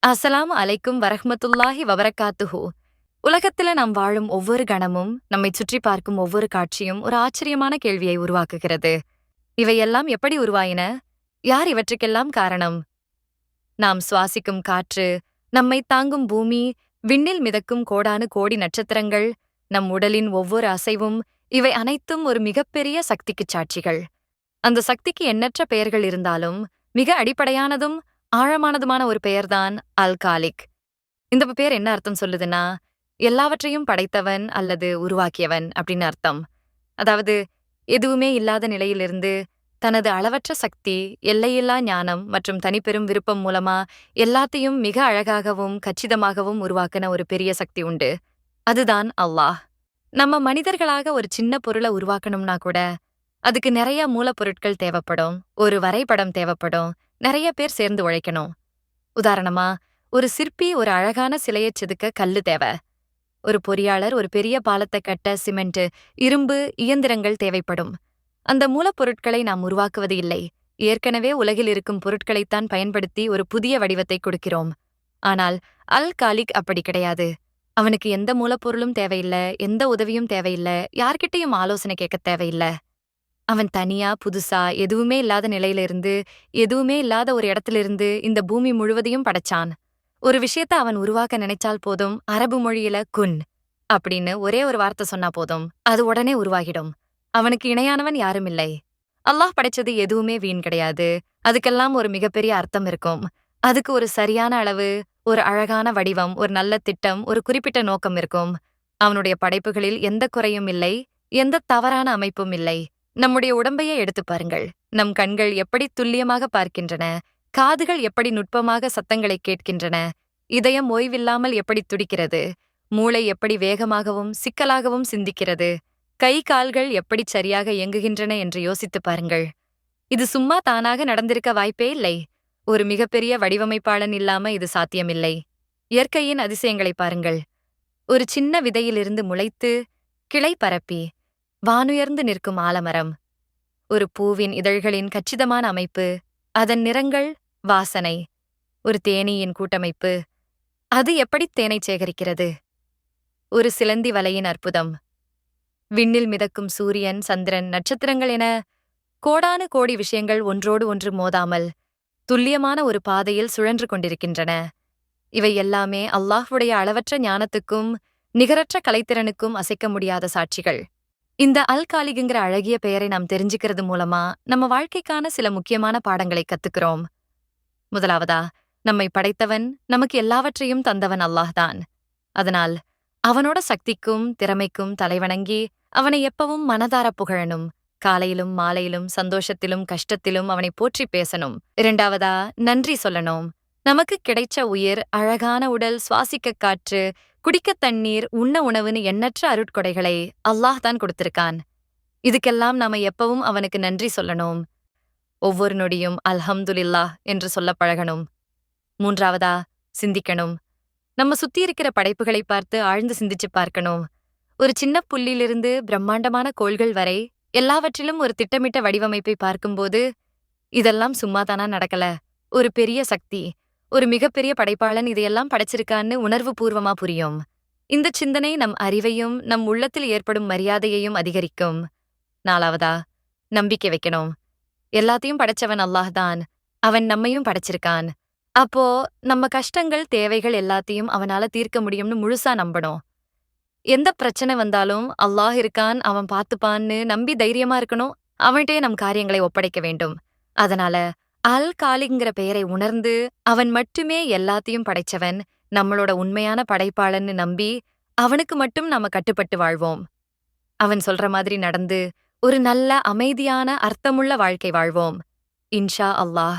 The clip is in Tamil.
அஸ்ஸலாமு அலைக்கும் வரஹ்மத்துல்லாஹி வபரகாத்துஹு. உலகத்துல நாம் வாழும் ஒவ்வொரு கணமும், நம்மை சுற்றி பார்க்கும் ஒவ்வொரு காட்சியும் ஒரு ஆச்சரியமான கேள்வியை உருவாக்குகிறது. இவையெல்லாம் எப்படி உருவாயின? யார் இவற்றுக்கெல்லாம் காரணம்? நாம் சுவாசிக்கும் காற்று, நம்மை தாங்கும் பூமி, விண்ணில் மிதக்கும் கோடானு கோடி நட்சத்திரங்கள், நம் உடலின் ஒவ்வொரு அசைவும், இவை அனைத்தும் ஒரு மிகப்பெரிய சக்திக்குச் சாட்சிகள். அந்த சக்திக்கு எண்ணற்ற பெயர்கள் இருந்தாலும், மிக அடிப்படையானதும் ஆழமானதுமான ஒரு பெயர்தான் அல்காலிக். இந்த பேர் என்ன அர்த்தம் சொல்லுதுன்னா, எல்லாவற்றையும் படைத்தவன் அல்லது உருவாக்கியவன் அப்படின்னு அர்த்தம். அதாவது, எதுவுமே இல்லாத நிலையிலிருந்து தனது அளவற்ற சக்தி, எல்லையில்லா ஞானம் மற்றும் தனிப்பெரும் விருப்பம் மூலமா எல்லாத்தையும் மிக அழகாகவும் கச்சிதமாகவும் உருவாக்கின ஒரு பெரிய சக்தி உண்டு. அதுதான் அல்லாஹ். நம்ம மனிதர்களாக ஒரு சின்ன பொருளை உருவாக்கணும்னா கூட அதுக்கு நிறைய மூலப்பொருட்கள் தேவைப்படும், ஒரு வரைபடம் தேவைப்படும், நிறைய பேர் சேர்ந்து உழைக்கணும். உதாரணமா, ஒரு சிற்பி ஒரு அழகான சிலையை செதுக்க கல்லு தேவை. ஒரு பொறியாளர் ஒரு பெரிய பாலத்தை கட்ட சிமெண்ட், இரும்பு, இயந்திரங்கள் தேவைப்படும். அந்த மூலப்பொருட்களை நாம் உருவாக்குவது இல்லை, ஏற்கனவே உலகில் இருக்கும் பொருட்களைத்தான் பயன்படுத்தி ஒரு புதிய வடிவத்தை கொடுக்கிறோம். ஆனால் அல் காலிக் அப்படி கிடையாது. அவனுக்கு எந்த மூலப்பொருளும் தேவையில்ல, எந்த உதவியும் தேவையில்ல, யார்கிட்டயும் ஆலோசனை கேட்க தேவையில்ல. அவன் தனியா புதுசா எதுவுமே இல்லாத நிலையிலிருந்து, எதுவுமே இல்லாத ஒரு இடத்திலிருந்து இந்த பூமி முழுவதையும் படைச்சான். ஒரு விஷயத்த அவன் உருவாக்க நினைச்சால் போதும், அரபு மொழியில குன் அப்படின்னு ஒரே ஒரு வார்த்தை சொன்னா போதும், அது உடனே உருவாகிடும். அவனுக்கு இணையானவன் யாரும் இல்லை. அல்லாஹ் படைச்சது எதுவுமே வீண் கிடையாது. அதுக்கெல்லாம் ஒரு மிகப்பெரிய அர்த்தம் இருக்கும். அதுக்கு ஒரு சரியான அளவு, ஒரு அழகான வடிவம், ஒரு நல்ல திட்டம், ஒரு குறிப்பிட்ட நோக்கம் இருக்கும். அவனுடைய படைப்புகளில் எந்த குறையும் இல்லை, எந்த தவறான அமைப்பும் இல்லை. நம்முடைய உடம்பையே எடுத்துப் பாருங்கள். நம் கண்கள் எப்படி துல்லியமாக பார்க்கின்றன, காதுகள் எப்படி நுட்பமாக சத்தங்களை கேட்கின்றன, இதயம் ஓய்வில்லாமல் எப்படி துடிக்கிறது, மூளை எப்படி வேகமாகவும் சிக்கலாகவும் சிந்திக்கிறது, கை கால்கள் எப்படிச் சரியாக இயங்குகின்றன என்று யோசித்துப் பாருங்கள். இது சும்மா தானாக நடந்திருக்க வாய்ப்பே இல்லை. ஒரு மிகப்பெரிய வடிவமைப்பாளன் இல்லாம இது சாத்தியமில்லை. இயற்கையின் அதிசயங்களை பாருங்கள். ஒரு சின்ன விதையிலிருந்து முளைத்து, கிளை பரப்பி, வானுயர்ந்து நிற்கும் ஆலமரம். ஒரு பூவின் இதழ்களின் கச்சிதமான அமைப்பு, அதன் நிறங்கள், வாசனை. ஒரு தேனீயின் கூட்டமைப்பு, அது எப்படி தேனை சேகரிக்கிறது. ஒரு சிலந்தி வலையின் அற்புதம். விண்ணில் மிதக்கும் சூரியன், சந்திரன், நட்சத்திரங்கள் என கோடானு கோடி விஷயங்கள் ஒன்றோடு ஒன்று மோதாமல் துல்லியமான ஒரு பாதையில் சுழன்று கொண்டிருக்கின்றன. இவை எல்லாமே அல்லாஹ்வுடைய அளவற்ற ஞானத்துக்கும் நிகரற்ற கலைத்திறனுக்கும் அசைக்க முடியாத சாட்சிகள். இந்த அல்காலிக்குங்கிற அழகிய பெயரை நாம் தெரிஞ்சுக்கிறது மூலமா நம்ம வாழ்க்கைக்கான சில முக்கியமான பாடங்களை கத்துக்கிறோம். முதலாவதா, நம்மை படைத்தவன், நமக்கு எல்லாவற்றையும் தந்தவன் அல்லாஹ்தான். அதனால் அவனோட சக்திக்கும் திறமைக்கும் தலைவணங்கி அவனை எப்பவும் மனதார புகழணும். காலையிலும் மாலையிலும் சந்தோஷத்திலும் கஷ்டத்திலும் அவனை போற்றி பேசணும். இரண்டாவதா, நன்றி சொல்லணும். நமக்கு கிடைச்ச உயிர், அழகான உடல், சுவாசிக்க காற்று, குடிக்க தண்ணீர், உண்ண உணவுன்னு எண்ணற்ற அருட்கொடைகளை அல்லாஹ் தான் கொடுத்திருக்கான். இதுக்கெல்லாம் நாம எப்பவும் அவனுக்கு நன்றி சொல்லணும். ஒவ்வொரு நொடியும் அல்ஹம்துலில்லாஹ் என்று சொல்ல பழகணும். மூன்றாவதா, சிந்திக்கணும். நம்ம சுத்தி இருக்கிற படைப்புகளை பார்த்து ஆழ்ந்து சிந்திச்சு பார்க்கணும். ஒரு சின்ன புள்ளிலிருந்து பிரம்மாண்டமான கோள்கள் வரை எல்லாவற்றிலும் ஒரு திட்டமிட்ட வடிவமைப்பை பார்க்கும்போது, இதெல்லாம் சும்மாதானா நடக்கல, ஒரு பெரிய சக்தி, ஒரு மிகப்பெரிய படைப்பாளன் இதையெல்லாம் படைச்சிருக்கான்னு உணர்வு பூர்வமா புரியும். இந்த சிந்தனை நம் அறிவையும் நம் உள்ளத்தில் ஏற்படும் மரியாதையையும் அதிகரிக்கும். நாலாவதா, நம்பிக்கை வைக்கணும். எல்லாத்தையும் படைச்சவன் அல்லாஹ்தான். அவன் நம்மையும் படைச்சிருக்கான். அப்போ நம்ம கஷ்டங்கள், தேவைகள் எல்லாத்தையும் அவனால தீர்க்க முடியும்னு முழுசா நம்பணும். எந்த பிரச்சனை வந்தாலும் அல்லாஹ் இருக்கான், அவன் பார்த்துப்பான்னு நம்பி தைரியமா இருக்கணும். அவன்கிட்டயே நம் காரியங்களை ஒப்படைக்க வேண்டும். அதனால அல் காலிக்ங்கிற பெயரை உணர்ந்து அவன் மட்டுமே எல்லாத்தையும் படைச்சவன், நம்மளோட உண்மையான படைப்பாளன்னு நம்பி அவனுக்கு மட்டும் நாம கட்டுப்பட்டு வாழ்வோம். அவன் சொல்ற மாதிரி நடந்து ஒரு நல்ல அமைதியான அர்த்தமுள்ள வாழ்க்கை வாழ்வோம். இன்ஷா அல்லாஹ்.